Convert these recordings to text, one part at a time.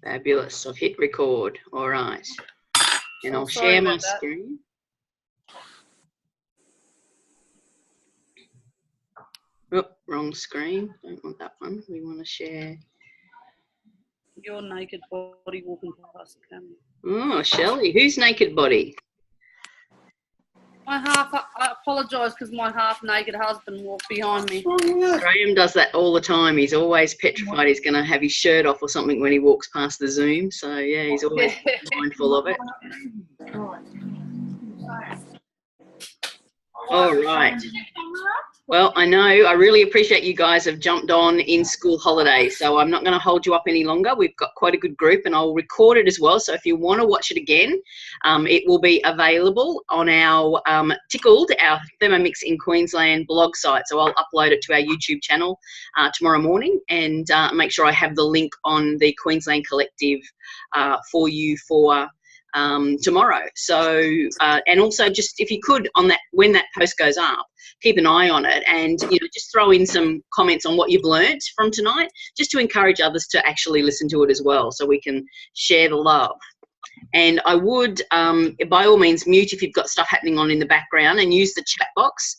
Fabulous. I've hit record. All right. And I'll share my screen. Oh, wrong screen. Don't want that one. We want to share. Your naked body walking past the camera. Oh, Shelley. Whose naked body? I apologise because my half-naked husband walked behind me. Graham does that all the time. He's always petrified he's going to have his shirt off or something when he walks past the Zoom. So, yeah, he's always mindful of it. All right. Well, I know I really appreciate you guys have jumped on in school holidays, so I'm not going to hold you up any longer. We've got quite a good group and I'll record it as well. So if you want to watch it again, it will be available on our Tickled, our Thermomix in Queensland blog site. So I'll upload it to our YouTube channel tomorrow morning and make sure I have the link on the Queensland Collective for you for tomorrow. So and also just if you could on that, when that post goes up, keep an eye on it and just throw in some comments on what you've learnt from tonight, just to encourage others to actually listen to it as well, so we can share the love. And I would by all means mute if you've got stuff happening on in the background and use the chat box.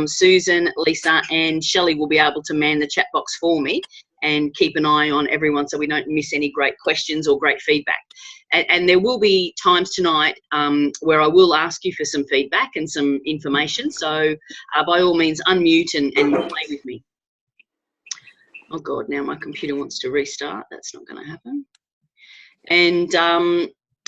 Susan, Lisa and Shelley will be able to man the chat box for me and keep an eye on everyone so we don't miss any great questions or great feedback. And there will be times tonight where I will ask you for some feedback and some information. So by all means, unmute and play with me. Oh God, now my computer wants to restart. That's not going to happen.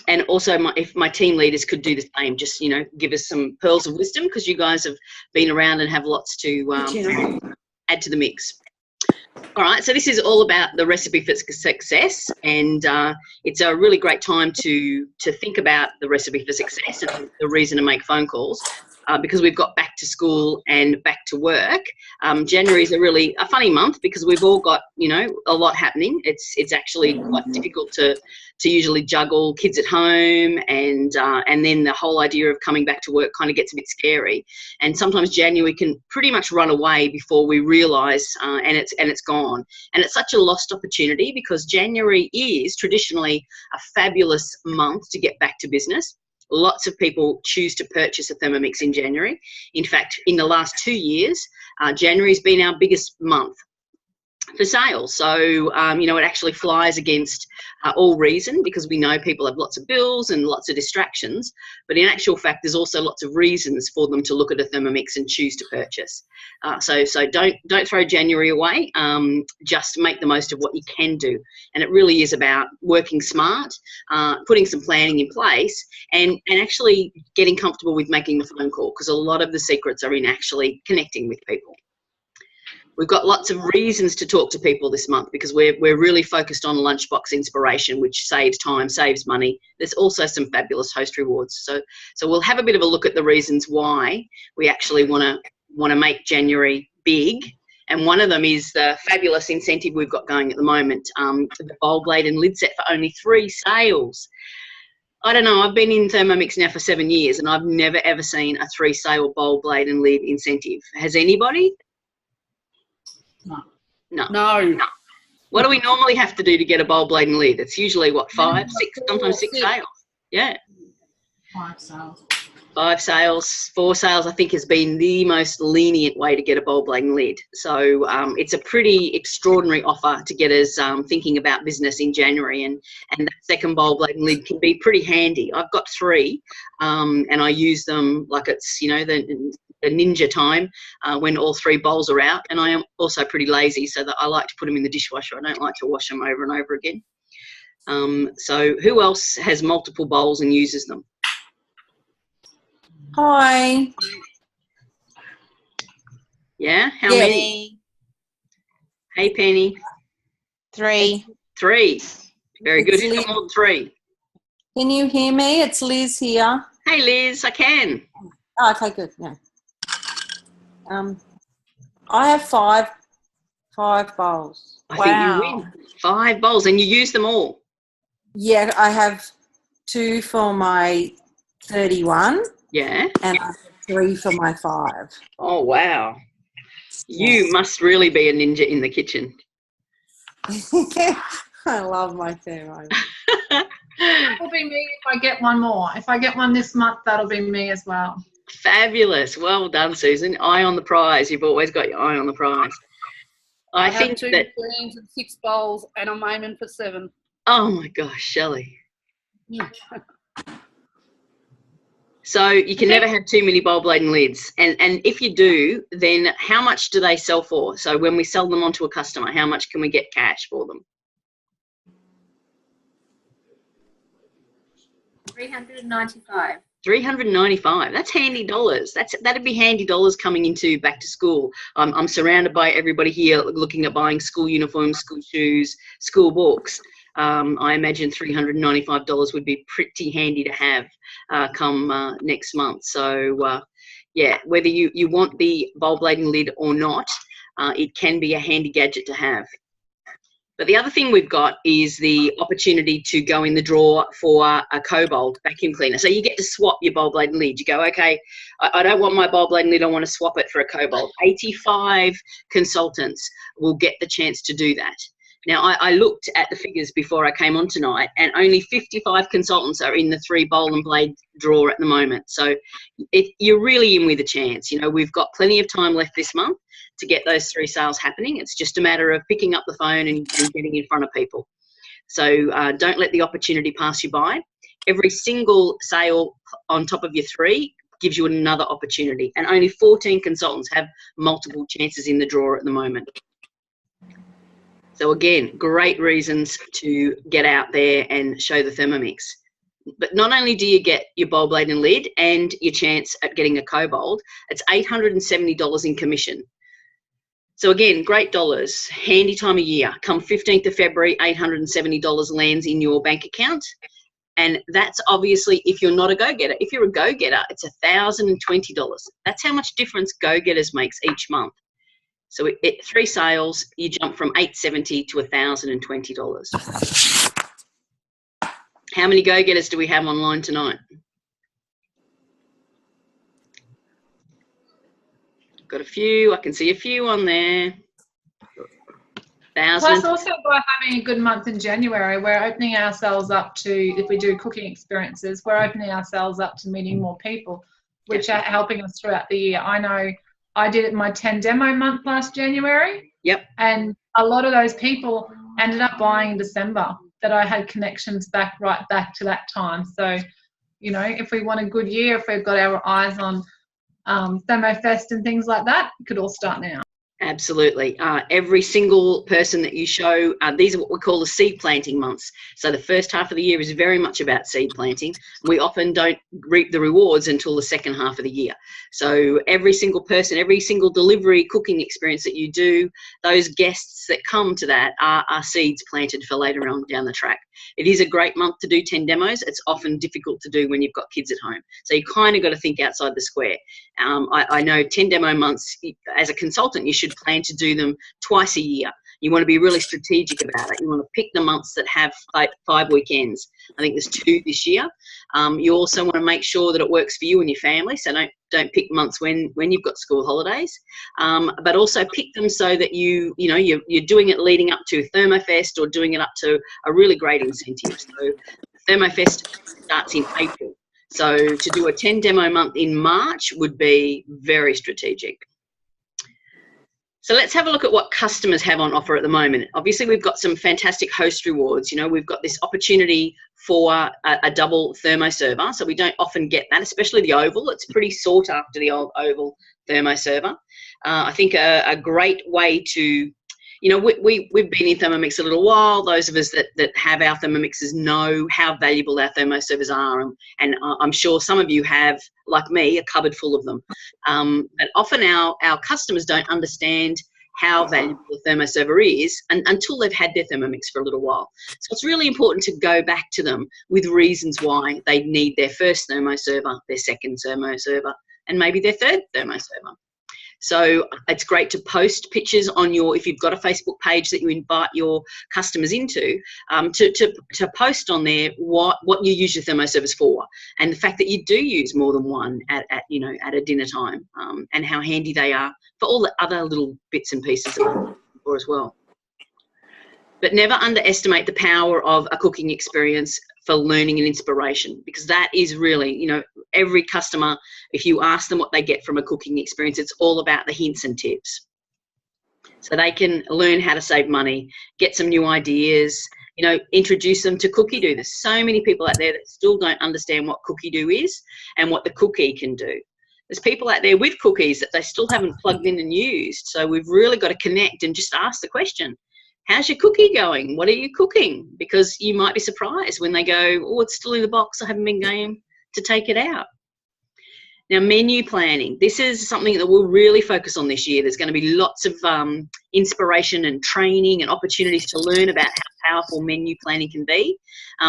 And also if my team leaders could do the same, just, give us some pearls of wisdom, because you guys have been around and have lots to add to the mix. All right, so this is all about the recipe for success, and it's a really great time to think about the recipe for success and the reason to make phone calls, because we've got back to school and back to work. January is a funny month because we've all got a lot happening. It's actually quite difficult to usually juggle kids at home and then the whole idea of coming back to work kind of gets a bit scary. And sometimes January can pretty much run away before we realise, and it's gone. And it's such a lost opportunity because January is traditionally a fabulous month to get back to business. Lots of people choose to purchase a Thermomix in January. In fact, in the last 2 years, January's been our biggest month for sales. So, it actually flies against all reason, because we know people have lots of bills and lots of distractions. But in actual fact, there's also lots of reasons for them to look at a Thermomix and choose to purchase. So don't throw January away. Just make the most of what you can do. And it really is about working smart, putting some planning in place, and actually getting comfortable with making the phone call, because a lot of the secrets are in actually connecting with people. We've got lots of reasons to talk to people this month because we're really focused on lunchbox inspiration, which saves time, saves money. There's also some fabulous host rewards. So we'll have a bit of a look at the reasons why we actually want to make January big. And one of them is the fabulous incentive we've got going at the moment, the bowl blade and lid set for only 3 sales. I don't know, I've been in Thermomix now for 7 years and I've never ever seen a 3-sale bowl blade and lid incentive. Has anybody? No. What do we normally have to do to get a bowl blade and lid? It's usually what, 5, 6, sometimes 6 sales. Yeah. 5 sales. 5 sales, 4 sales, I think, has been the most lenient way to get a bowl blade and lid. So it's a pretty extraordinary offer to get us thinking about business in January, and that second bowl blade and lid can be pretty handy. I've got 3 and I use them like it's, the ninja time when all 3 bowls are out. And I am also pretty lazy, so that I like to put them in the dishwasher. I don't like to wash them over and over again. So who else has multiple bowls and uses them? Hi. Yeah? How many? Hey, Penny. 3. 3. Very good. Who's got more than 3? Can you hear me? It's Liz here. Hey, Liz, I can. Oh, okay, good. Yeah. I have 5 bowls. I think you win. 5 bowls, and you use them all? Yeah, I have 2 for my 31. Yeah. And I have 3 for my 5. Oh, wow. You must really be a ninja in the kitchen. I love my thermo. That'll be me if I get one more. If I get one this month, that'll be me as well. Fabulous. Well done, Susan. Eye on the prize. You've always got your eye on the prize. I have think 2 that, greens and 6 bowls, and I'm aiming for 7. oh my gosh, Shelley. So you can never have too many bowl blade and lids. And if you do, then how much do they sell for? So when we sell them onto a customer, how much can we get cash for them? $395. $395. That's handy dollars. That'd be handy dollars coming into back to school. I'm surrounded by everybody here looking at buying school uniforms, school shoes, school books. I imagine $395 would be pretty handy to have come next month. So yeah, whether you want the bowl blade and lid or not, it can be a handy gadget to have. But the other thing we've got is the opportunity to go in the draw for a Cobalt vacuum cleaner. So you get to swap your bowl blade and lid. You go, okay, I don't want my bowl blade and lid, I want to swap it for a Cobalt. 85 consultants will get the chance to do that. Now, I looked at the figures before I came on tonight, and only 55 consultants are in the 3 bowl and blade draw at the moment. So you're really in with a chance. You know, we've got plenty of time left this month to get those 3 sales happening. It's just a matter of picking up the phone and getting in front of people. So don't let the opportunity pass you by. Every single sale on top of your 3 gives you another opportunity, and only 14 consultants have multiple chances in the draw at the moment. So again, great reasons to get out there and show the Thermomix. But not only do you get your bowl blade and lid and your chance at getting a Cobalt, it's $870 in commission. So again, great dollars, handy time of year. Come 15th of February, $870 lands in your bank account. And that's obviously if you're not a go-getter. If you're a go-getter, it's $1,020. That's how much difference go-getters makes each month. So at 3 sales, you jump from $870 to $1,020. How many go-getters do we have online tonight? Got a few. I can see a few on there. 1,000. Plus, also by having a good month in January, we're opening ourselves up to, if we do cooking experiences, we're opening ourselves up to meeting more people, which are helping us throughout the year. I know I did it my 10 demo month last January. Yep. And a lot of those people ended up buying in December that I had connections right back to that time. So, you know, if we want a good year, if we've got our eyes on ThermoFest and things like that, it could all start now. Absolutely. Every single person that you show, these are what we call the seed planting months. So the first half of the year is very much about seed planting. We often don't reap the rewards until the second half of the year. So every single person, every single delivery cooking experience that you do, those guests that come to that are seeds planted for later on down the track. It is a great month to do 10 demos. It's often difficult to do when you've got kids at home. So you kind of got to think outside the square. I know 10 demo months, as a consultant, you should plan to do them twice a year. You want to be really strategic about it. You want to pick the months that have 5 weekends. I think there's 2 this year. You also want to make sure that it works for you and your family. So don't pick months when you've got school holidays, but also pick them so that you're doing it leading up to ThermoFest or doing it up to a really great incentive. So ThermoFest starts in April. So to do a 10 demo month in March would be very strategic. So let's have a look at what customers have on offer at the moment. Obviously, we've got some fantastic host rewards. You know, we've got this opportunity for a double thermoserver. So we don't often get that, especially the oval. It's pretty sought after, the old oval thermoserver. I think a great way to, you know, we've been in Thermomix a little while. Those of us that have our Thermomixes know how valuable our thermoservers are. And I'm sure some of you have, like me, a cupboard full of them. But often our customers don't understand how valuable a thermoserver is until they've had their Thermomix for a little while. So it's really important to go back to them with reasons why they need their first thermoserver, their second thermoserver, and maybe their third thermoserver. So it's great to post pictures on if you've got a Facebook page that you invite your customers into, to post on there what you use your thermoservers for, and the fact that you do use more than one at a dinner time, and how handy they are for all the other little bits and pieces that we're looking for as well. But never underestimate the power of a cooking experience for learning and inspiration, because that is really, you know, every customer, if you ask them what they get from a cooking experience, it's all about the hints and tips. So they can learn how to save money, get some new ideas, you know, introduce them to Cookie-Doo. There's so many people out there that still don't understand what Cookie-Doo is and what the cookie can do. There's people out there with cookies that they still haven't plugged in and used. So we've really got to connect and just ask the question, how's your cookie going? What are you cooking? Because you might be surprised when they go, oh, it's still in the box, I haven't been going to take it out. Now, menu planning. This is something that we'll really focus on this year. There's going to be lots of inspiration and training and opportunities to learn about how powerful menu planning can be.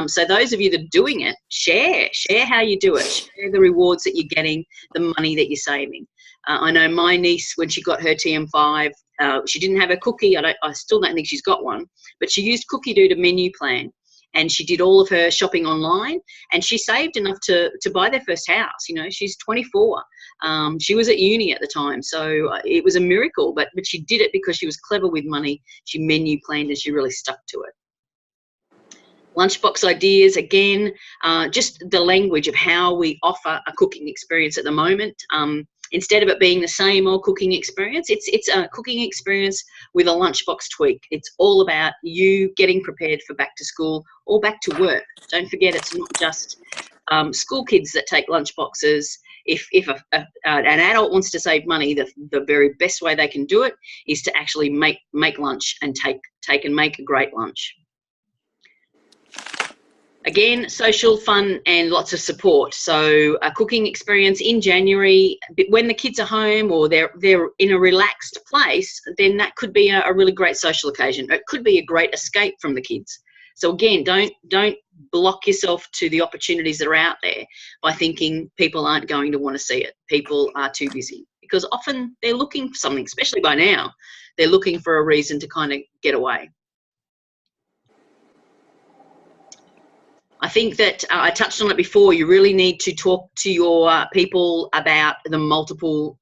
So those of you that are doing it, share how you do it. Share the rewards that you're getting, the money that you're saving. I know my niece, when she got her TM5, she didn't have a cookie. I still don't think she's got one, but she used Cookie-Doo to menu plan. And she did all of her shopping online, and she saved enough to buy their first house. You know, she's 24. She was at uni at the time, so it was a miracle, but she did it because she was clever with money. She menu planned and she really stuck to it. Lunchbox ideas, again, just the language of how we offer a cooking experience at the moment. Instead of it being the same old cooking experience, it's a cooking experience with a lunchbox tweak. It's all about you getting prepared for back to school or back to work. Don't forget, it's not just school kids that take lunchboxes. If an adult wants to save money, the very best way they can do it is to actually make lunch and take and make a great lunch. Again, social, fun, and lots of support. So a cooking experience in January, when the kids are home or they're in a relaxed place, then that could be a really great social occasion. It could be a great escape from the kids. So again, don't block yourself to the opportunities that are out there by thinking people aren't going to want to see it. People are too busy, because often they're looking for something, especially by now, they're looking for a reason to kind of get away. I think that I touched on it before, you really need to talk to your people about the multiple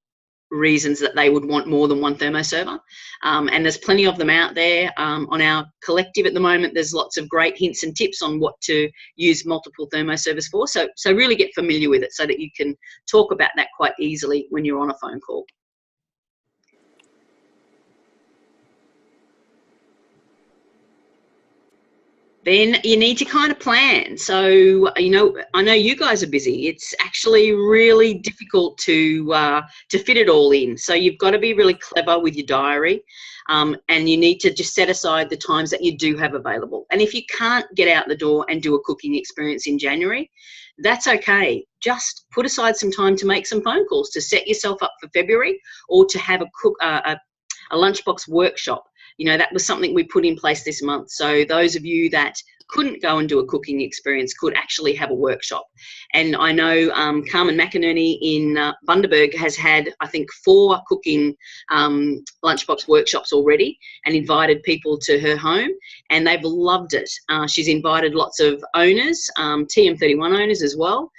reasons that they would want more than one thermoserver. And there's plenty of them out there. On our collective at the moment, there's lots of great hints and tips on what to use multiple thermoservers for. So really get familiar with it so that you can talk about that quite easily when you're on a phone call. Then you need to kind of plan. So, you know, I know you guys are busy. It's actually really difficult to fit it all in. So you've got to be really clever with your diary, and you need to just set aside the times that you do have available. And if you can't get out the door and do a cooking experience in January, that's okay. Just put aside some time to make some phone calls, to set yourself up for February, or to have a lunchbox workshop. You know, that was something we put in place this month. So those of you that couldn't go and do a cooking experience could actually have a workshop. And I know Carmen McInerney in Bundaberg has had, I think, 4 cooking lunchbox workshops already and invited people to her home, and they've loved it. She's invited lots of owners, TM31 owners as well.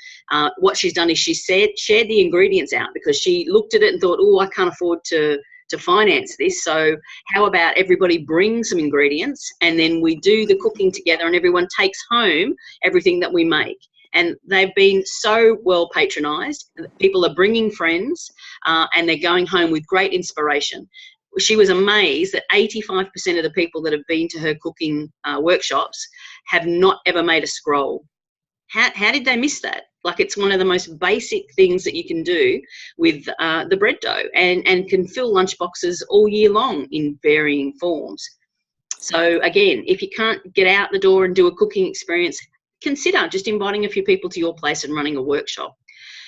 What she's done is she shared the ingredients out, because she looked at it and thought, oh, I can't afford to finance this, so how about everybody bring some ingredients and then we do the cooking together and everyone takes home everything that we make. And they've been so well patronised. People are bringing friends and they're going home with great inspiration. She was amazed that 85% of the people that have been to her cooking workshops have not ever made a scroll. How did they miss that? Like, it's one of the most basic things that you can do with the bread dough, and can fill lunch boxes all year long in varying forms. So again, if you can't get out the door and do a cooking experience, consider just inviting a few people to your place and running a workshop.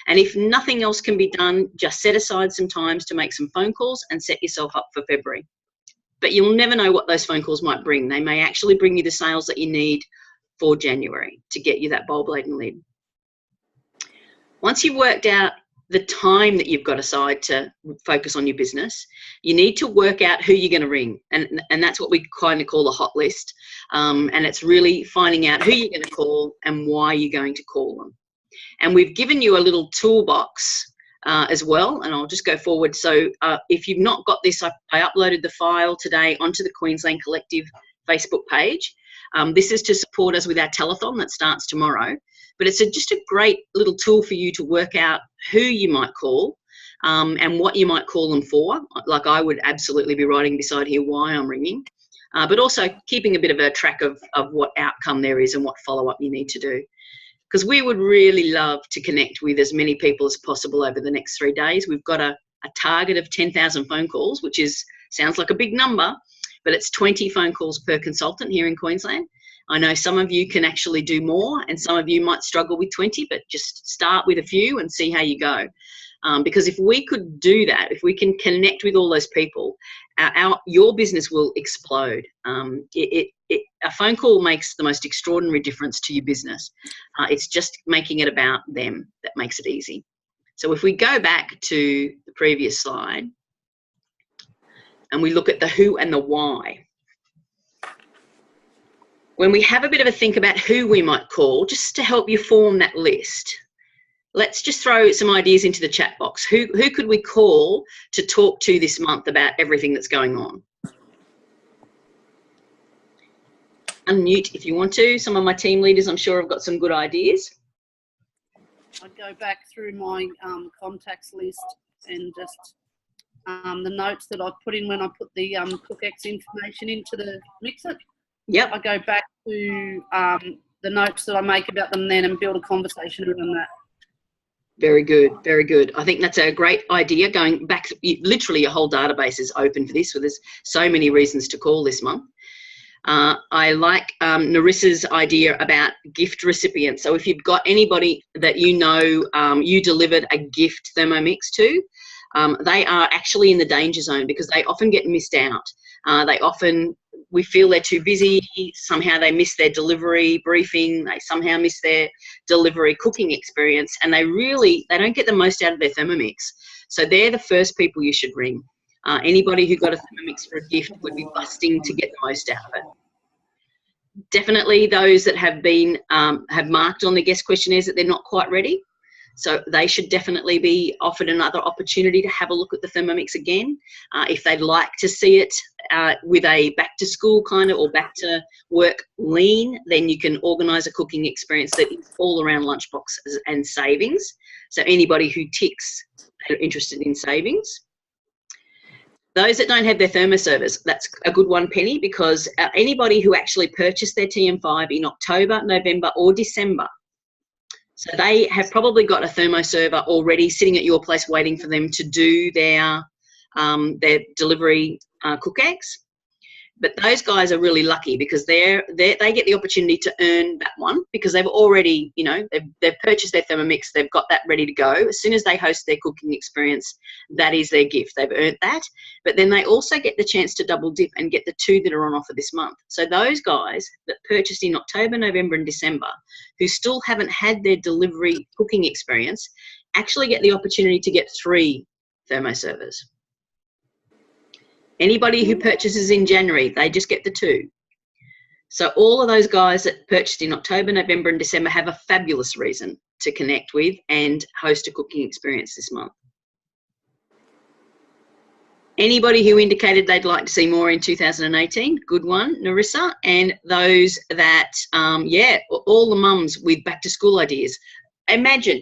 And if nothing else can be done, just set aside some times to make some phone calls and set yourself up for February. But you'll never know what those phone calls might bring. They may actually bring you the sales that you need for January to get you that bowl, blade and lid. Once you've worked out the time that you've got aside to focus on your business, you need to work out who you're going to ring. And that's what we kind of call a hot list. And it's really finding out who you're going to call and why you're going to call them. And we've given you a little toolbox as well, and I'll just go forward. So if you've not got this, I uploaded the file today onto the Queensland Collective Facebook page. This is to support us with our telethon that starts tomorrow. But it's just a great little tool for you to work out who you might call and what you might call them for. Like I would absolutely be writing beside here why I'm ringing, but also keeping a bit of a track of what outcome there is and what follow-up you need to do. Because we would really love to connect with as many people as possible over the next 3 days. We've got a target of 10,000 phone calls, which sounds like a big number, but it's 20 phone calls per consultant here in Queensland. I know some of you can actually do more and some of you might struggle with 20, but just start with a few and see how you go. Because if we could do that, if we can connect with all those people, your business will explode. A phone call makes the most extraordinary difference to your business. It's just making it about them that makes it easy. So if we go back to the previous slide and we look at the who and the why, when we have a bit of a think about who we might call, just to help you form that list, let's just throw some ideas into the chat box. Who could we call to talk to this month about everything that's going on? Unmute if you want to. Some of my team leaders, I'm sure, have got some good ideas. I'd go back through my contacts list and just the notes that I've put in when I put the CookX information into the mixer. Yep. I go back to the notes that I make about them then and build a conversation around that. Very good, very good. I think that's a great idea. Going back, literally your whole database is open for this, so there's so many reasons to call this month. I like Narissa's idea about gift recipients. So if you've got anybody that you know you delivered a gift Thermomix to, they are actually in the danger zone because they often get missed out. We feel they're too busy, somehow they miss their delivery briefing, they somehow miss their delivery cooking experience, and they don't get the most out of their Thermomix. So they're the first people you should ring. Anybody who got a Thermomix for a gift would be busting to get the most out of it. Definitely those that have been have marked on the guest questionnaires that they're not quite ready. So they should definitely be offered another opportunity to have a look at the Thermomix again. If they'd like to see it with a back to school kind of or back to work lean, then you can organise a cooking experience that is all around lunchboxes and savings. So anybody who ticks are interested in savings. Those that don't have their thermoservers, that's a good one, Penny, because anybody who actually purchased their TM5 in October, November or December, so they have probably got a thermoserver already sitting at your place waiting for them to do their delivery cook eggs. But those guys are really lucky because they get the opportunity to earn that one because they've already, they've purchased their Thermomix, they've got that ready to go. As soon as they host their cooking experience, that is their gift. They've earned that. But then they also get the chance to double dip and get the 2 that are on offer this month. So those guys that purchased in October, November and December who still haven't had their delivery cooking experience actually get the opportunity to get 3 thermoservers. Anybody who purchases in January, they just get the 2. So all of those guys that purchased in October, November and December have a fabulous reason to connect with and host a cooking experience this month. Anybody who indicated they'd like to see more in 2018, good one, Narissa. And those that, all the mums with back to school ideas. Imagine,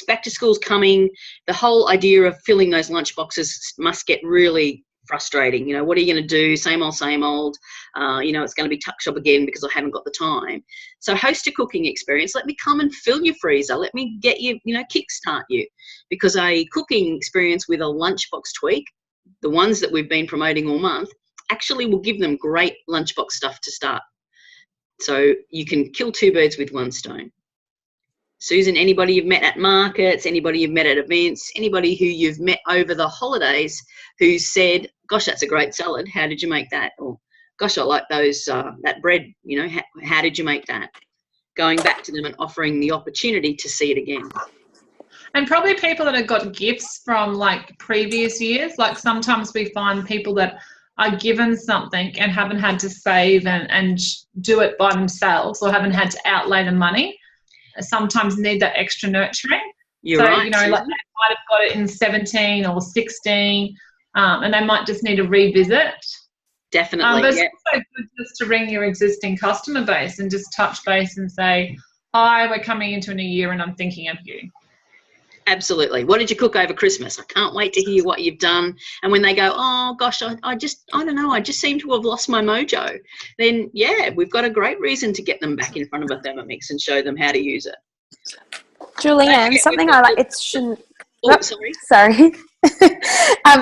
back to school's coming. The whole idea of filling those lunch boxes must get really frustrating. What are you going to do? Same old, same old. It's going to be tuck shop again because I haven't got the time. So host a cooking experience. Let me come and fill your freezer. Let me get you, kickstart you. Because a cooking experience with a lunchbox tweak, the ones that we've been promoting all month, actually will give them great lunchbox stuff to start. So you can kill 2 birds with 1 stone. Susan, anybody you've met at markets, anybody you've met at events, anybody who you've met over the holidays who said, gosh, that's a great salad, how did you make that? Or, gosh, I like those, that bread, how did you make that? Going back to them and offering the opportunity to see it again. And probably people that have got gifts from like previous years. Like sometimes we find people that are given something and haven't had to save and do it by themselves or haven't had to outlay the money. Sometimes need that extra nurturing. You're right. Like they might have got it in 17 or 16 and they might just need to revisit. Definitely. But it's also good just to ring your existing customer base and just touch base and say, hi, we're coming into a new year and I'm thinking of you. Absolutely. What did you cook over Christmas? I can't wait to hear what you've done. And when they go, oh gosh, I don't know, I just seem to have lost my mojo. Then yeah, we've got a great reason to get them back in front of a Thermomix and show them how to use it. Julianne, something I like, it's Sorry.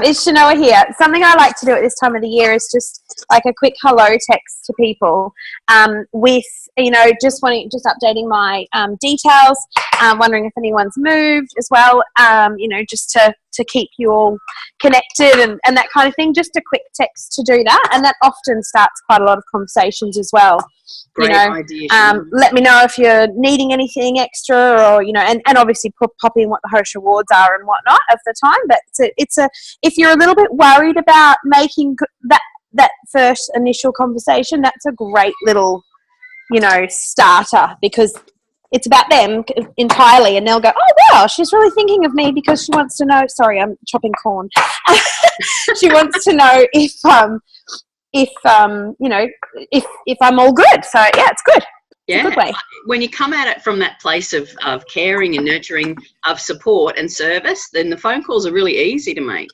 it's Shanoa here. Something I like to do at this time of the year is just like a quick hello text to people with, just updating my details, wondering if anyone's moved as well, just to keep you all connected and that kind of thing. Just a quick text to do that, and that often starts quite a lot of conversations as well. Great idea. Let me know if you're needing anything extra, or and obviously pop in what the host rewards are and whatnot of the time. But if you're a little bit worried about making that first initial conversation, that's a great little starter, because it's about them entirely, and they'll go, oh wow, she's really thinking of me because she wants to know. Sorry, I'm chopping corn. She wants to know if I'm all good. So yeah, it's good. It's a good way. When you come at it from that place of caring and nurturing, of support and service, then the phone calls are really easy to make.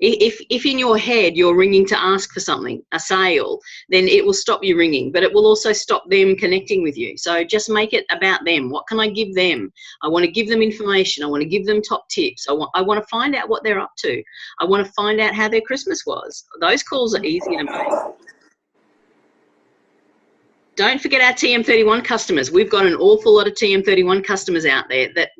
If in your head you're ringing to ask for something, a sale, then it will stop you ringing, but it will also stop them connecting with you. So just make it about them. What can I give them? I want to give them information. I want to give them top tips. I want to find out what they're up to. I want to find out how their Christmas was. Those calls are easy to make. Don't forget our TM31 customers. We've got an awful lot of TM31 customers out there that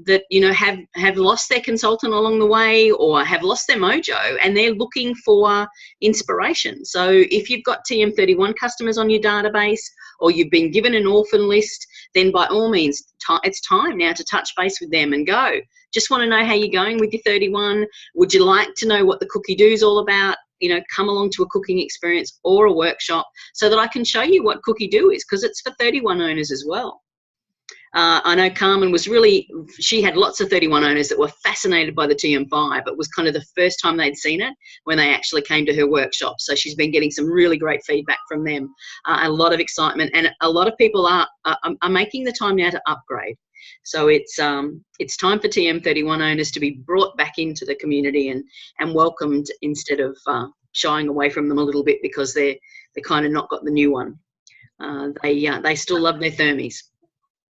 have lost their consultant along the way, or have lost their mojo, and they're looking for inspiration. So if you've got TM31 customers on your database, or you've been given an orphan list, then by all means, it's time now to touch base with them and go. Just want to know how you're going with your 31. Would you like to know what the Cookie Do is all about? Come along to a cooking experience or a workshop so that I can show you what Cookie Do is, because it's for 31 owners as well. I know Carmen she had lots of 31 owners that were fascinated by the TM5. It was kind of the first time they'd seen it when they actually came to her workshop. So she's been getting some really great feedback from them, a lot of excitement, and a lot of people are making the time now to upgrade. So it's time for TM31 owners to be brought back into the community and welcomed, instead of shying away from them a little bit because they're kind of not got the new one. They still love their Thermies.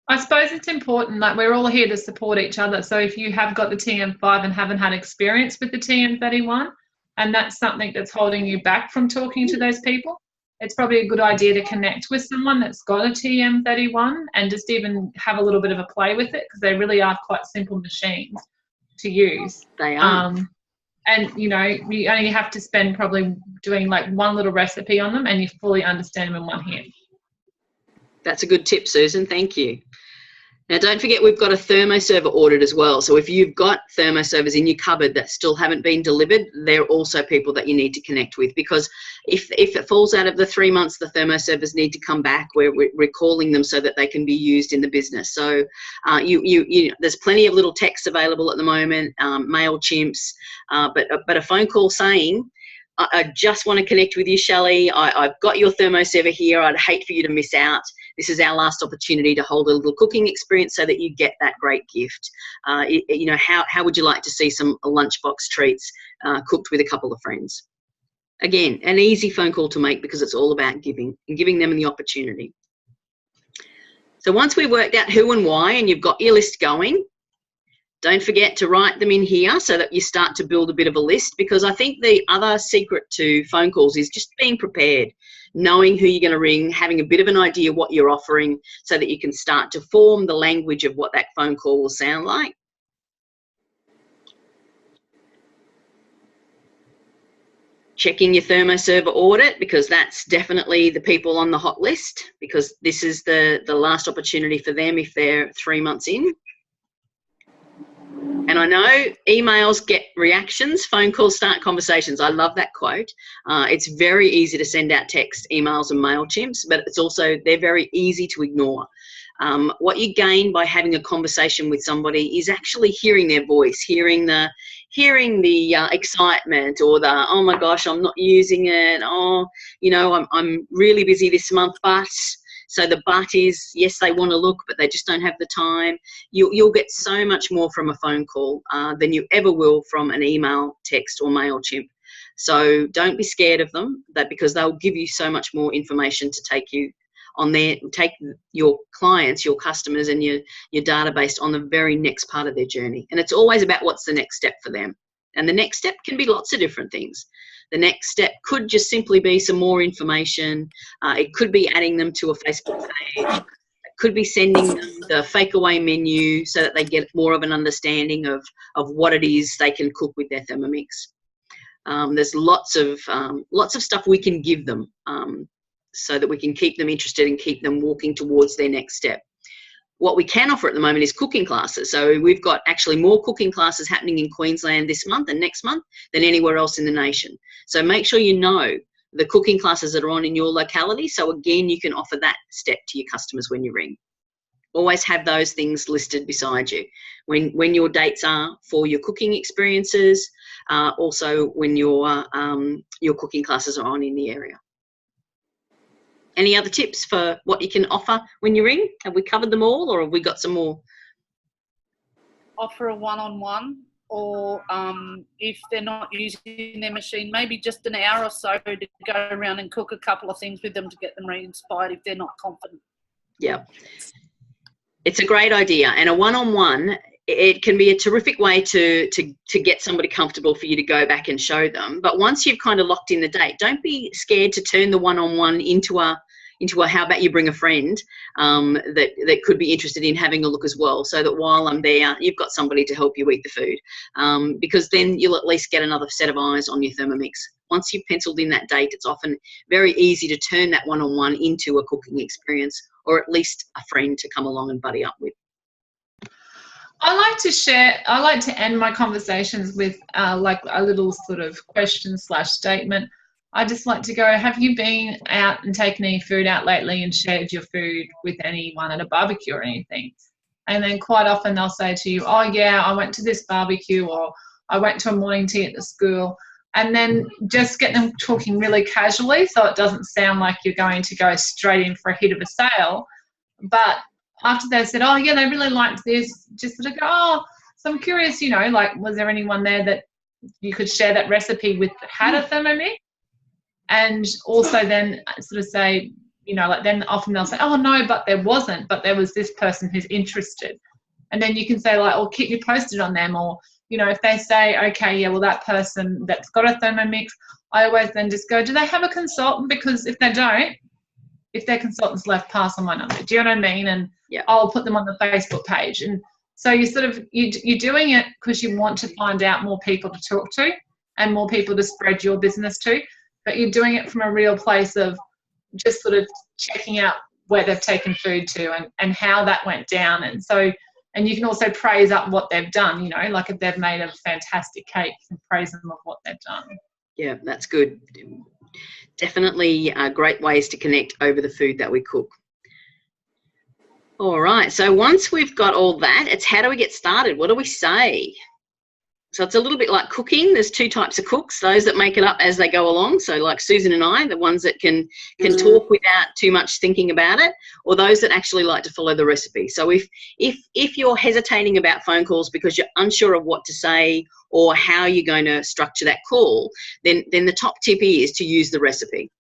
I suppose it's important, like, we're all here to support each other. So if you have got the TM5 and haven't had experience with the TM31, and that's something that's holding you back from talking to those people, it's probably a good idea to connect with someone that's got a TM31 and just even have a little bit of a play with it, because they really are quite simple machines to use. They are. And you only have to spend probably doing like one little recipe on them, and you fully understand them in one hit. That's a good tip, Susan. Thank you. Now, don't forget, we've got a thermoserver ordered as well. So if you've got thermoservers in your cupboard that still haven't been delivered, they're also people that you need to connect with, because if it falls out of the 3 months, the thermoservers need to come back. We're recalling them so that they can be used in the business. So there's plenty of little texts available at the moment, MailChimps, but a phone call saying, I just want to connect with you, Shelley. I've got your thermoserver here. I'd hate for you to miss out. This is our last opportunity to hold a little cooking experience so that you get that great gift. How would you like to see some lunchbox treats cooked with a couple of friends? Again, an easy phone call to make, because it's all about giving and giving them the opportunity. So once we've worked out who and why, and you've got your list going, don't forget to write them in here so that you start to build a bit of a list, because I think the other secret to phone calls is just being prepared, knowing who you're going to ring, having a bit of an idea what you're offering so that you can start to form the language of what that phone call will sound like. Checking your thermoserver audit, because that's definitely the people on the hot list, because this is the last opportunity for them if they're 3 months in. And I know emails get reactions, phone calls start conversations. I love that quote. It's very easy to send out text, emails and MailChimps, but they're very easy to ignore. What you gain by having a conversation with somebody is actually hearing their voice, hearing the hearing the excitement or the, oh my gosh, I'm not using it. Oh, you know, I'm really busy this month, but. So the but is, yes, they want to look, but they just don't have the time. You'll get so much more from a phone call than you ever will from an email, text, or MailChimp. So don't be scared of them, because they'll give you so much more information to take you on there, take your clients, your customers, and your database on the very next part of their journey. And it's always about what's the next step for them. And the next step can be lots of different things. The next step could just simply be some more information. It could be adding them to a Facebook page. It could be sending them the fake away menu so that they get more of an understanding of what it is they can cook with their Thermomix. There's lots of stuff we can give them so that we can keep them interested and keep them walking towards their next step. What we can offer at the moment is cooking classes. So we've got actually more cooking classes happening in Queensland this month and next month than anywhere else in the nation. So make sure you know the cooking classes that are on in your locality. So again, you can offer that step to your customers when you ring. Always have those things listed beside you. When your dates are for your cooking experiences, also when your cooking classes are on in the area. Any other tips for what you can offer when you ring? Have we covered them all, or have we got some more? Offer a one-on-one, or if they're not using their machine, maybe just an hour or so to go around and cook a couple of things with them to get them re-inspired if they're not confident. Yeah. It's a great idea. And a one-on-one, it can be a terrific way to get somebody comfortable for you to go back and show them. But once you've kind of locked in the date, don't be scared to turn the one-on-one into a how about you bring a friend that could be interested in having a look as well, so that while I'm there, you've got somebody to help you eat the food, because then you'll at least get another set of eyes on your Thermomix. Once you've penciled in that date, it's often very easy to turn that one-on-one into a cooking experience, or at least a friend to come along and buddy up with. I like to end my conversations with like a little sort of question/statement. I just like to go, have you been out and taken any food out lately and shared your food with anyone at a barbecue or anything? And then quite often they'll say to you, oh yeah, I went to this barbecue, or I went to a morning tea at the school. And then just get them talking really casually so it doesn't sound like you're going to go straight in for a hit of a sale. But after they've said, oh yeah, they really liked this, just sort of go, oh, so I'm curious, you know, like, was there anyone there that you could share that recipe with that had a Thermomix? And also then sort of say, you know, like then often they'll say, oh no, but there wasn't, but there was this person who's interested. And then you can say like, oh, keep me posted on them. Or, you know, if they say, okay, yeah, well, that person that's got a Thermomix, I always then just go, do they have a consultant? Because if they don't, if their consultant's left, pass on my number. Do you know what I mean? And yeah, I'll put them on the Facebook page. And so you sort of, you're doing it because you want to find out more people to talk to and more people to spread your business to. But you're doing it from a real place of just sort of checking out where they've taken food to and how that went down. And so, and you can also praise up what they've done, you know, like if they've made a fantastic cake, you can praise them of what they've done. Yeah, that's good. Definitely great ways to connect over the food that we cook. All right, so once we've got all that, it's how do we get started? What do we say? So it's a little bit like cooking. There's two types of cooks, those that make it up as they go along. So like Susan and I, the ones that can talk without too much thinking about it, or those that actually like to follow the recipe. So if you're hesitating about phone calls because you're unsure of what to say or how you're going to structure that call, then the top tip is to use the recipe.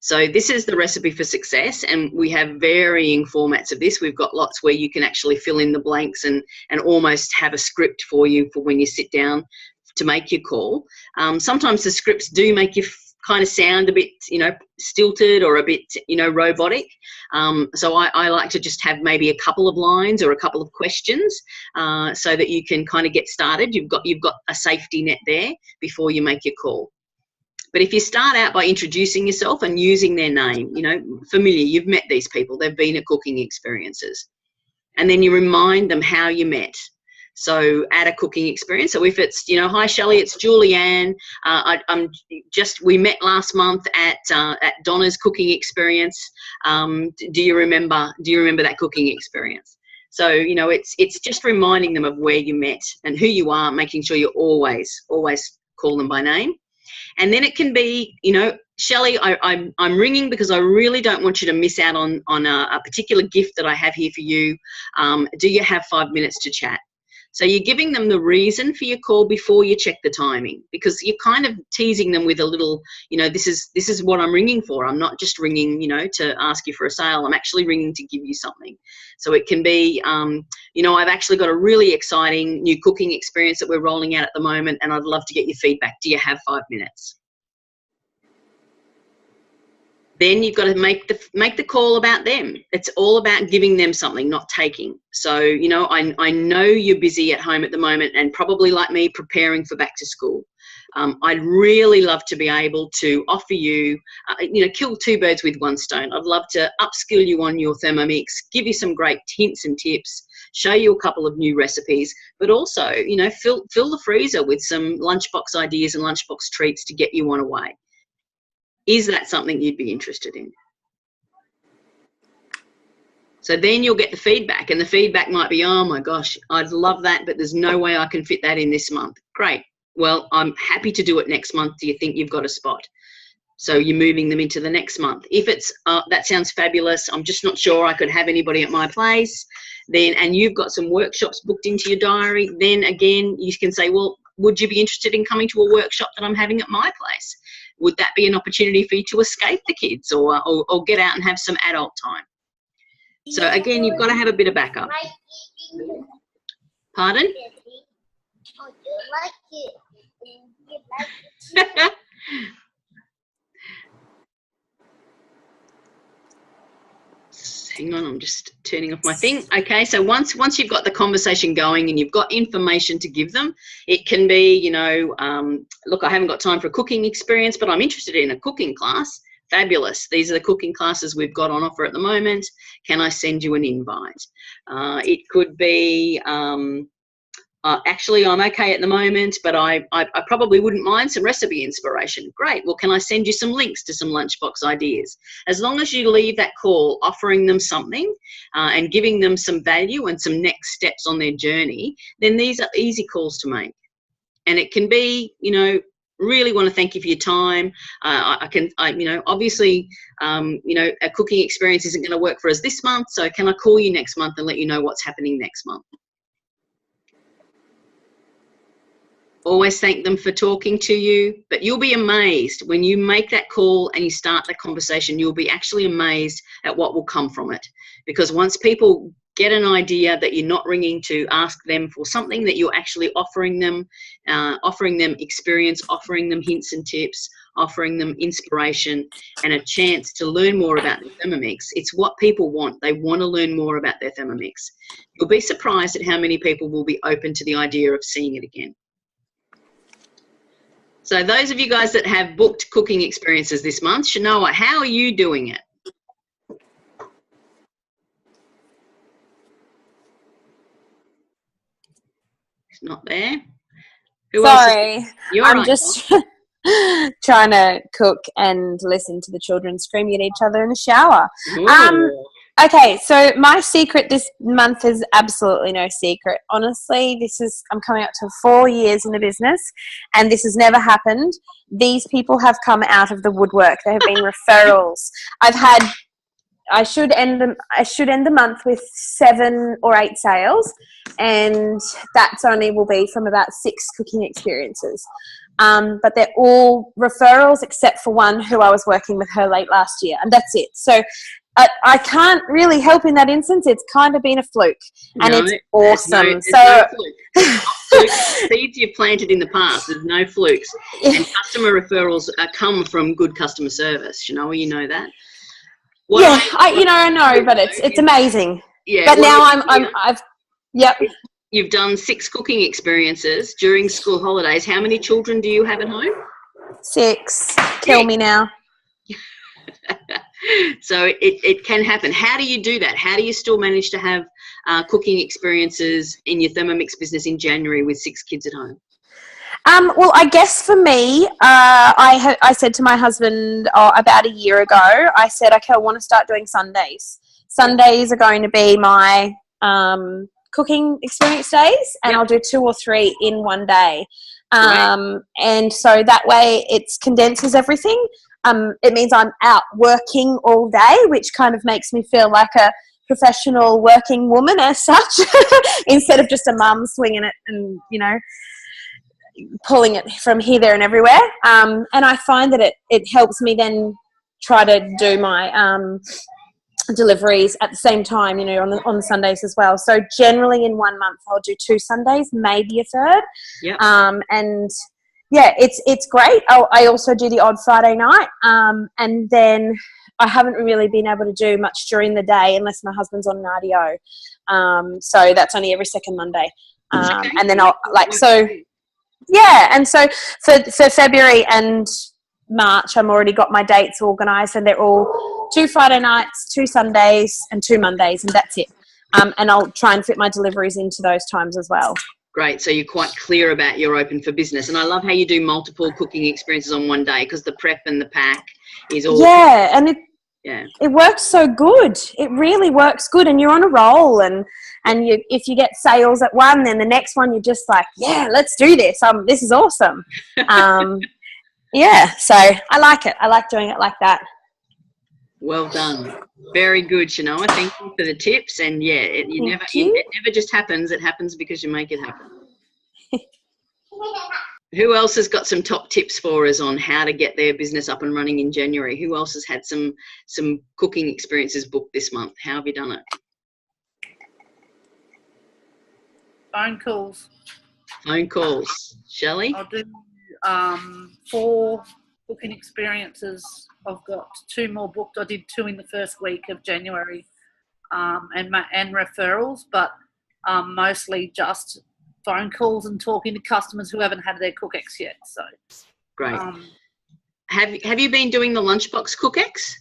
So this is the recipe for success, and we have varying formats of this. We've got lots where you can actually fill in the blanks and almost have a script for you for when you sit down to make your call. Sometimes the scripts do make you kind of sound a bit, you know, stilted or a bit, you know, robotic. So I like to just have maybe a couple of lines or a couple of questions so that you can kind of get started. You've got a safety net there before you make your call. But if you start out by introducing yourself and using their name, you know, familiar, you've met these people, they've been at cooking experiences. And then you remind them how you met. So at a cooking experience. So if it's, you know, hi Shelley, it's Julianne. We met last month at Donna's cooking experience. Do you remember that cooking experience? So, you know, it's just reminding them of where you met and who you are, making sure you always call them by name. And then it can be, you know, Shelley, I'm ringing because I really don't want you to miss out on a particular gift that I have here for you. Do you have 5 minutes to chat? So you're giving them the reason for your call before you check the timing, because you're kind of teasing them with a little, you know, this is what I'm ringing for. I'm not just ringing, you know, to ask you for a sale. I'm actually ringing to give you something. So it can be, you know, I've actually got a really exciting new cooking experience that we're rolling out at the moment, and I'd love to get your feedback. Do you have 5 minutes? Then you've got to make the call about them. It's all about giving them something, not taking. So, you know, I know you're busy at home at the moment and probably like me preparing for back to school. I'd really love to be able to offer you, you know, kill two birds with one stone. I'd love to upskill you on your Thermomix, give you some great hints and tips, show you a couple of new recipes, but also, you know, fill the freezer with some lunchbox ideas and lunchbox treats to get you on a way. Is that something you'd be interested in? So then you'll get the feedback, and the feedback might be, oh my gosh, I'd love that, but there's no way I can fit that in this month. Great. Well, I'm happy to do it next month. Do you think you've got a spot? So you're moving them into the next month. If it's, that sounds fabulous, I'm just not sure I could have anybody at my place, then, and you've got some workshops booked into your diary, then again, you can say, well, would you be interested in coming to a workshop that I'm having at my place? Would that be an opportunity for you to escape the kids or get out and have some adult time? So again, you've got to have a bit of backup. Pardon? Hang on, I'm just turning off my thing. Okay, so once you've got the conversation going and you've got information to give them, it can be, you know, look, I haven't got time for a cooking experience, but I'm interested in a cooking class. Fabulous. These are the cooking classes we've got on offer at the moment. Can I send you an invite? It could be, actually, I'm okay at the moment, but I probably wouldn't mind some recipe inspiration. Great. Well, can I send you some links to some lunchbox ideas? As long as you leave that call offering them something and giving them some value and some next steps on their journey, then these are easy calls to make. And it can be, you know, really want to thank you for your time. You know, obviously, you know, a cooking experience isn't going to work for us this month. So can I call you next month and let you know what's happening next month? Always thank them for talking to you, but you'll be amazed when you make that call and you start the conversation. You'll be actually amazed at what will come from it, because once people get an idea that you're not ringing to ask them for something, that you're actually offering them experience, offering them hints and tips, offering them inspiration and a chance to learn more about their Thermomix. It's what people want. They want to learn more about their Thermomix. You'll be surprised at how many people will be open to the idea of seeing it again. So those of you guys that have booked cooking experiences this month, Shanoa, how are you doing it? It's not there. Who Sorry, else? You're I'm right. just trying to cook and listen to the children screaming at each other in the shower. Ooh. Okay, so my secret this month is absolutely no secret. Honestly, I'm coming up to 4 years in the business, and this has never happened. These people have come out of the woodwork. There have been referrals. I should end the month with 7 or 8 sales, and that's only will be from about 6 cooking experiences. But they're all referrals except for one who I was working with her late last year, and that's it. So I can't really help in that instance. It's kind of been a fluke, and it's awesome. No fluke. Seeds you've planted in the past. There's no flukes. And customer referrals come from good customer service. You know that. I know, but it's amazing. Yeah. But now yep. You've done 6 cooking experiences during school holidays. How many children do you have at home? 6. Kill me now. So it can happen. How do you do that? How do you still manage to have cooking experiences in your Thermomix business in January with 6 kids at home? Well, I guess for me, I said to my husband about a year ago, I said, okay, I want to start doing Sundays. Sundays are going to be my cooking experience days, and I'll do 2 or 3 in one day. And so that way it condenses everything. It means I'm out working all day, which kind of makes me feel like a professional working woman as such, instead of just a mum swinging it and, you know, pulling it from here, there and everywhere. And I find that it helps me then try to do my deliveries at the same time, you know, on the Sundays as well. So generally in 1 month I'll do 2 Sundays, maybe a third. And yeah, it's great. I also do the odd Friday night, and then I haven't really been able to do much during the day unless my husband's on an RDO. So that's only every second Monday. And then I'll and so for February and March, I'm already got my dates organised, and they're all 2 Friday nights, 2 Sundays, and 2 Mondays, and that's it. And I'll try and fit my deliveries into those times as well. Great. So you're quite clear about you're open for business. And I love how you do multiple cooking experiences on one day, because the prep and the pack is all... Yeah, and it works so good. It really works good, and you're on a roll, and if you get sales at one, then the next one you're just like, yeah, let's do this. This is awesome. Yeah, so I like it. I like doing it like that. Well done. Very good, Shanoa. Thank you for the tips. And yeah, it never just happens. It happens because you make it happen. Who else has got some top tips for us on how to get their business up and running in January? Who else has had some cooking experiences booked this month? How have you done it? Phone calls. Phone calls. Shelley? I'll do 4 booking experiences. I've got 2 more booked. I did 2 in the first week of January, and referrals, but mostly just phone calls and talking to customers who haven't had their Cookex yet. So great. Have you been doing the lunchbox Cookex?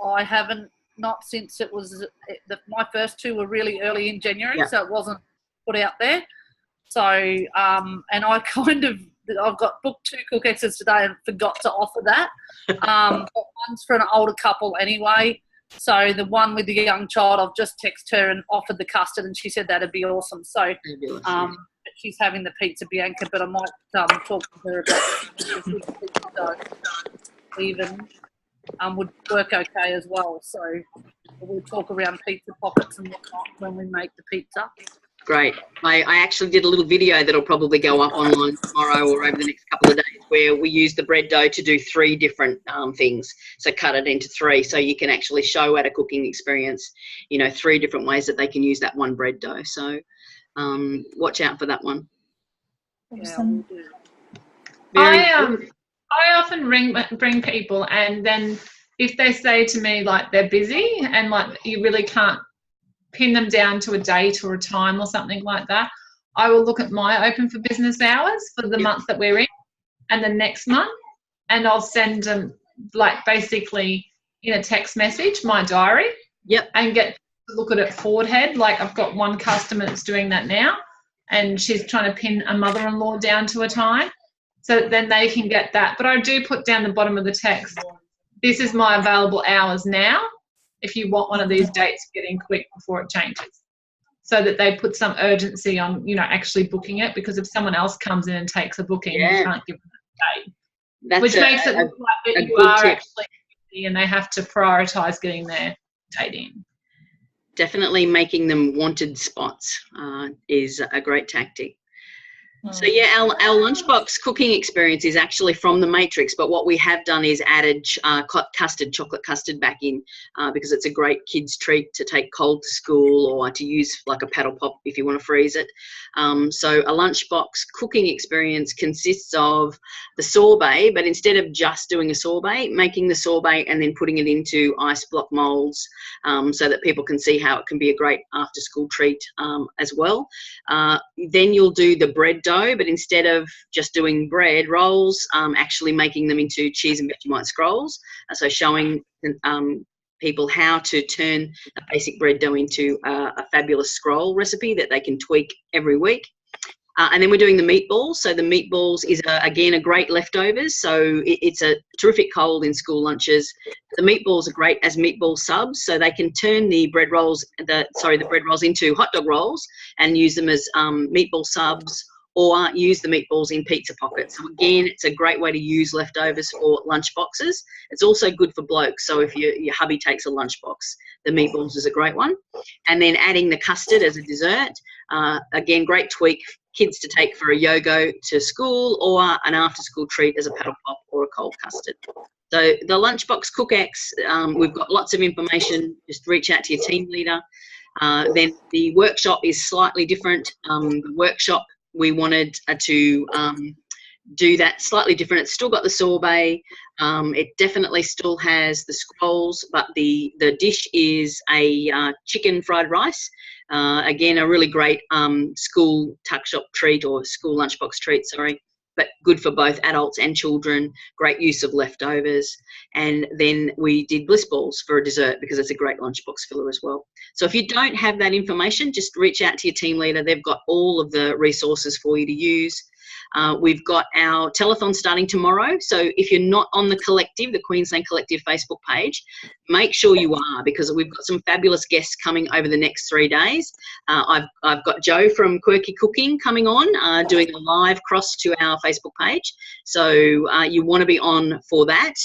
I haven't, not since it was my first 2 were really early in January, so it wasn't put out there. So and I've got booked 2 Cookexes today and forgot to offer that. But one's for an older couple anyway. So the one with the young child, I've just texted her and offered the custard, and she said that'd be awesome. So she's having the pizza Bianca, but I might talk to her about even would work okay as well. So we'll talk around pizza pockets and whatnot when we make the pizza. Great. I actually did a little video that'll probably go up online tomorrow or over the next couple of days, where we use the bread dough to do 3 different things. So cut it into 3, so you can actually show at a cooking experience, 3 different ways that they can use that one bread dough. So watch out for that one. Awesome. I often bring people, and then if they say to me like they're busy and like you really can't pin them down to a date or a time or something like that, I will look at my open for business hours for the month that we're in and the next month, and I'll send them like basically in a text message my diary and get to look at it forward head. Like I've got one customer that's doing that now, and she's trying to pin a mother-in-law down to a time, so that then they can get that. But I do put down the bottom of the text, this is my available hours now, if you want one of these dates, get in quick before it changes, so that they put some urgency on, actually booking it, because if someone else comes in and takes a booking, you can't give them a date. Which makes it look like that you are actually busy and they have to prioritise getting their date in. Definitely making them wanted spots is a great tactic. So yeah, our lunchbox cooking experience is actually from the Matrix, but what we have done is added chocolate custard back in, because it's a great kids treat to take cold to school, or to use like a paddle pop if you want to freeze it. So a lunchbox cooking experience consists of the sorbet, but instead of just doing a sorbet, making the sorbet and then putting it into ice block molds, so that people can see how it can be a great after school treat as well. Then you'll do the bread dough, but instead of just doing bread rolls, actually making them into cheese and Vegemite scrolls. So showing people how to turn a basic bread dough into a fabulous scroll recipe that they can tweak every week. And then we're doing the meatballs. So the meatballs is, again, a great leftovers. So it's a terrific cold in school lunches. The meatballs are great as meatball subs. So they can turn the bread rolls into hot dog rolls and use them as meatball subs, or use the meatballs in pizza pockets. So again, it's a great way to use leftovers for lunch boxes. It's also good for blokes. So if your hubby takes a lunch box, the meatballs is a great one. And then adding the custard as a dessert. Again, great tweak, kids to take for a yo-go to school, or an after-school treat as a paddle pop or a cold custard. So the Lunchbox Cook-Ex, we've got lots of information. Just reach out to your team leader. Then the workshop is slightly different. The workshop, we wanted to do that slightly different. It's still got the sorbet. It definitely still has the scrolls, but the dish is a chicken fried rice. Again, a really great school tuck shop treat, or school lunchbox treat, sorry, but good for both adults and children. Great use of leftovers. And then we did bliss balls for a dessert, because it's a great lunchbox filler as well. So if you don't have that information, just reach out to your team leader. They've got all of the resources for you to use. We've got our telethon starting tomorrow. So if you're not on the Collective, the Queensland Collective Facebook page, make sure you are, because we've got some fabulous guests coming over the next 3 days. I've got Joe from Quirky Cooking coming on, doing a live cross to our Facebook page. So you want to be on for that.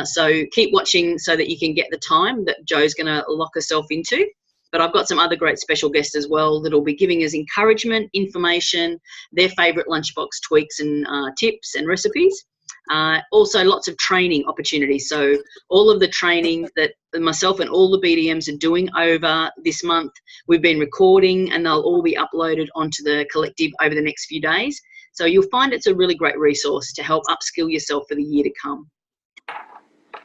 So keep watching so that you can get the time that Joe's going to lock herself into. But I've got some other great special guests as well that will be giving us encouragement, information, their favourite lunchbox tweaks and tips and recipes. Also lots of training opportunities. So all of the training that myself and all the BDMs are doing over this month, we've been recording, and they'll all be uploaded onto the Collective over the next few days. So you'll find it's a really great resource to help upskill yourself for the year to come.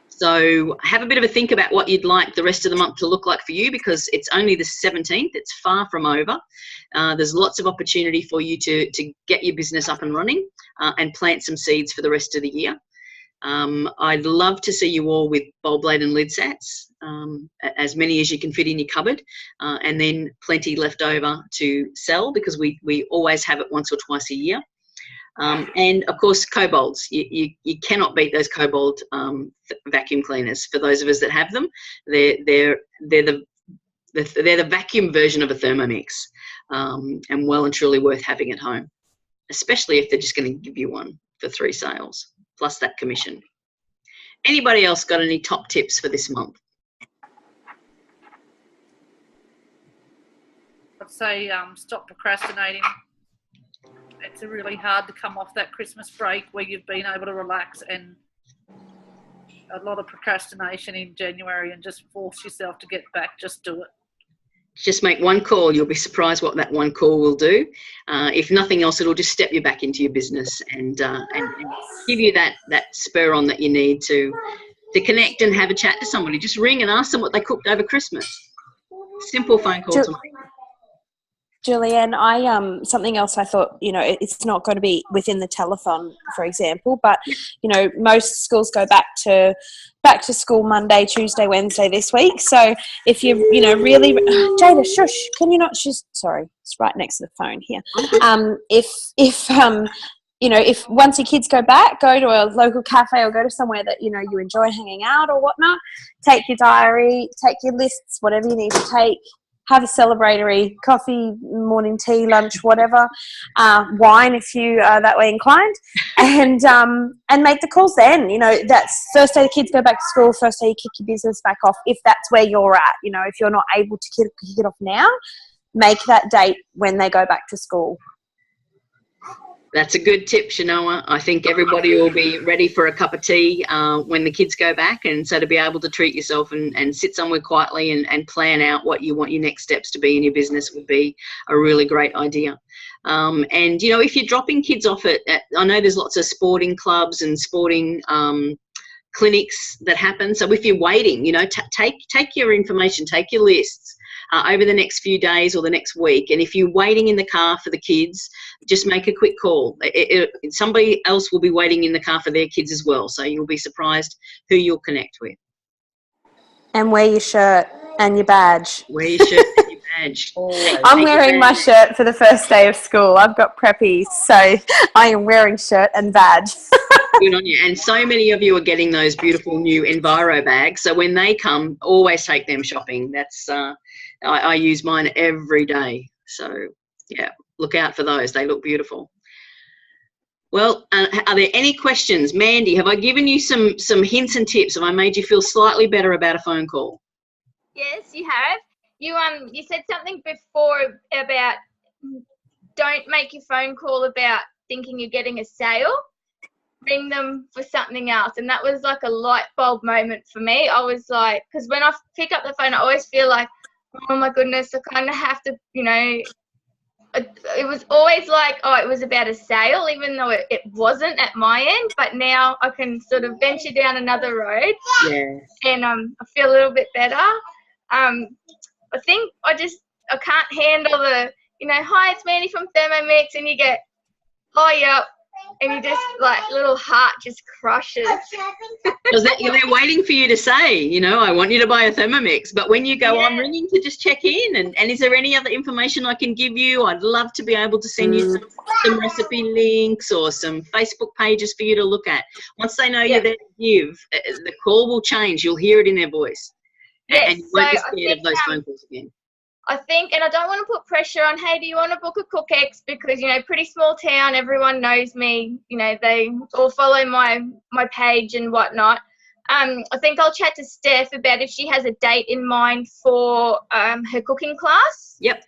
So have a bit of a think about what you'd like the rest of the month to look like for you, because it's only the 17th. It's far from over. There's lots of opportunity for you to get your business up and running and plant some seeds for the rest of the year. I'd love to see you all with bowl blade and lid sets, as many as you can fit in your cupboard, and then plenty left over to sell, because we always have it once or twice a year. And of course, Kobolds. You cannot beat those Kobold vacuum cleaners. For those of us that have them, they're the vacuum version of a Thermomix, and well and truly worth having at home, especially if they're just going to give you one for 3 sales plus that commission. Anybody else got any top tips for this month? I'd say stop procrastinating. It's really hard to come off that Christmas break where you've been able to relax, and a lot of procrastination in January, and just force yourself to get back. Just do it. Just make one call. You'll be surprised what that one call will do. If nothing else, it'll just step you back into your business and give you that spur on that you need to connect and have a chat to somebody. Just ring and ask them what they cooked over Christmas. Simple phone call to make. Julianne, something else I thought, it's not going to be within the telethon, for example, but, most schools go back to school Monday, Tuesday, Wednesday this week. So if you, really, Jada, shush, can you not, sorry, it's right next to the phone here. If once your kids go back, go to a local cafe or go to somewhere that, you enjoy hanging out or whatnot, take your diary, take your lists, whatever you need to take. Have a celebratory coffee, morning tea, lunch, whatever, wine if you are that way inclined, and make the calls then. That's first day the kids go back to school, first day you kick your business back off, if that's where you're at. If you're not able to kick it off now, make that date when they go back to school. That's a good tip, Shanoa. I think everybody will be ready for a cup of tea when the kids go back, and so to be able to treat yourself and sit somewhere quietly and plan out what you want your next steps to be in your business would be a really great idea. And, if you're dropping kids off at I know there's lots of sporting clubs and sporting clinics that happen. So if you're waiting, take your information, take your lists over the next few days or the next week. And if you're waiting in the car for the kids, just make a quick call. Somebody else will be waiting in the car for their kids as well. So you'll be surprised who you'll connect with. And wear your shirt and your badge. Wear your shirt and your badge. Always. I'm wearing my shirt for the first day of school. I've got preppies, so I am wearing shirt and badge. Good on you. And so many of you are getting those beautiful new Enviro bags. So when they come, always take them shopping. That's I use mine every day. So yeah, look out for those. They look beautiful. Well, are there any questions? Mandy, have I given you some hints and tips? Have I made you feel slightly better about a phone call? Yes, you have. You said something before about don't make your phone call about thinking you're getting a sale. Ring them for something else. And that was like a light bulb moment for me. I was like, because when I pick up the phone, I always feel like, oh my goodness, I kind of have to, you know, it was always like, oh, it was about a sale, even though it wasn't at my end. But now I can sort of venture down another road. Yeah. And I feel a little bit better. I think I can't handle the, you know, hi, it's Mandy from Thermomix, and you get, oh, yeah, and you just, like, little heart just crushes. Because they're waiting for you to say, you know, I want you to buy a Thermomix. But when you go, I'm ringing to just check in, and is there any other information I can give you? I'd love to be able to send you some recipe links or some Facebook pages for you to look at. Once they know you're there to give, the call will change. You'll hear it in their voice. Yes, and you won't be so scared of those phone calls again. I think, and I don't want to put pressure on, hey, do you want to book a CookX? Because, you know, pretty small town, everyone knows me. You know, they all follow my page and whatnot. I think I'll chat to Steph about if she has a date in mind for her cooking class. Yep.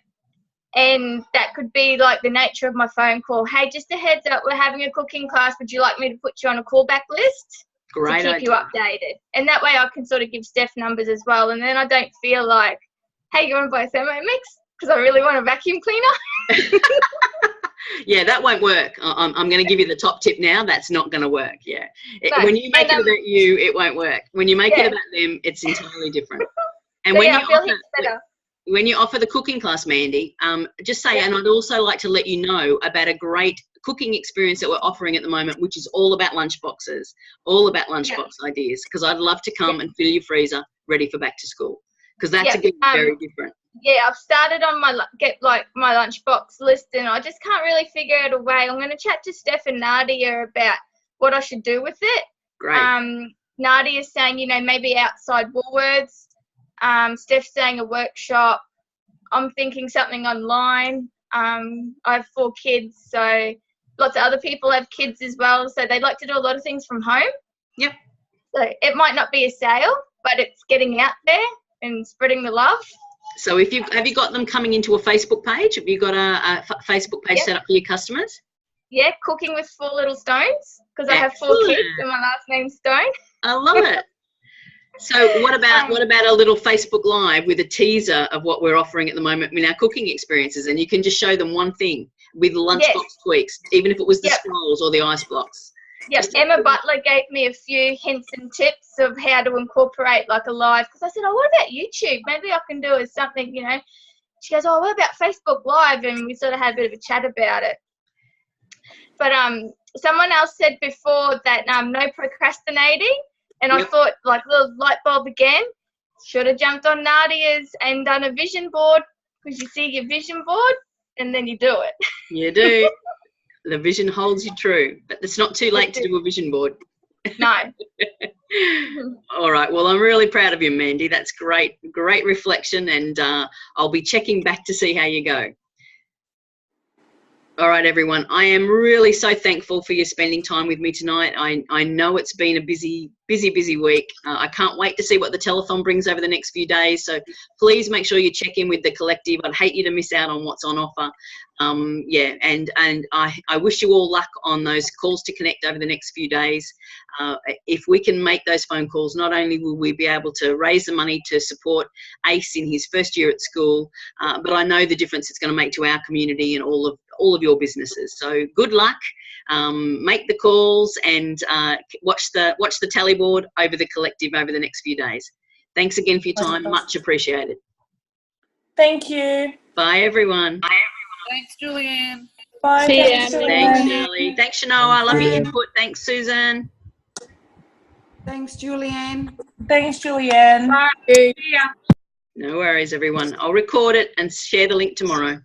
And that could be like the nature of my phone call. Hey, just a heads up, we're having a cooking class. Would you like me to put you on a callback list? Great to keep you updated? And that way I can sort of give Steph numbers as well. And then I don't feel like, hey, you want to buy a Thermomix? Because I really want a vacuum cleaner. Yeah, that won't work. I'm going to give you the top tip now. That's not going to work. Yeah. No. When you make it about you, it won't work. When you make it about them, it's entirely different. And So, when I you feel offer, heaps better. when you offer the cooking class, Mandy, just say, and I'd also like to let you know about a great cooking experience that we're offering at the moment, which is all about lunch boxes, all about lunchbox ideas, because I'd love to come and fill your freezer ready for back to school, because that's again very different. Yeah, I've started on my my lunchbox list, and I just can't really figure out a way. I'm going to chat to Steph and Nadia about what I should do with it. Great. Nadia's saying, you know, maybe outside Woolworths. Steph's saying a workshop. I'm thinking something online. I have 4 kids, so lots of other people have kids as well, so they like to do a lot of things from home. Yep. So it might not be a sale, but it's getting out there and spreading the love. So have you got them coming into a Facebook page? Have you got a Facebook page set up for your customers? Yeah, Cooking with 4 Little Stones, because I have 4 kids and my last name's Stone. I love it. So what about a little Facebook Live with a teaser of what we're offering at the moment in our cooking experiences, and you can just show them one thing with lunchbox tweaks, even if it was the scrolls or the ice blocks. Yep, Emma Butler gave me a few hints and tips of how to incorporate like a live, because I said, oh, what about YouTube? Maybe I can do as something, you know. She goes, oh, what about Facebook Live? And we sort of had a bit of a chat about it. But someone else said before that no procrastinating, and I thought, like, little light bulb again, should have jumped on Nadia's and done a vision board, because you see your vision board and then you do it. You do. The vision holds you true, but it's not too late to do a vision board. No. All right. Well, I'm really proud of you, Mandy. That's great. Great reflection, and I'll be checking back to see how you go. All right, everyone. I am really so thankful for you spending time with me tonight. I know it's been a busy week. I can't wait to see what the telethon brings over the next few days. So please make sure you check in with the collective. I'd hate you to miss out on what's on offer. Yeah, and I wish you all luck on those calls to connect over the next few days. If we can make those phone calls, not only will we be able to raise the money to support Ace in his first year at school, but I know the difference it's going to make to our community and all of your businesses. So good luck. Make the calls and watch the tally board over the collective over the next few days. Thanks again for your time. Much appreciated. Thank you. Bye, everyone. Thanks, Julianne. Bye. Thanks, Shirley. Thanks, Shanoa. I love your input. Thanks, Susan. Thanks, Julianne. Thanks, Julianne. Bye. No worries, everyone. I'll record it and share the link tomorrow.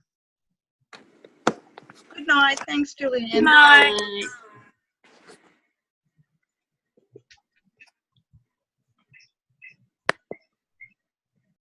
Good night. Thanks, Julianne. Good night. Bye.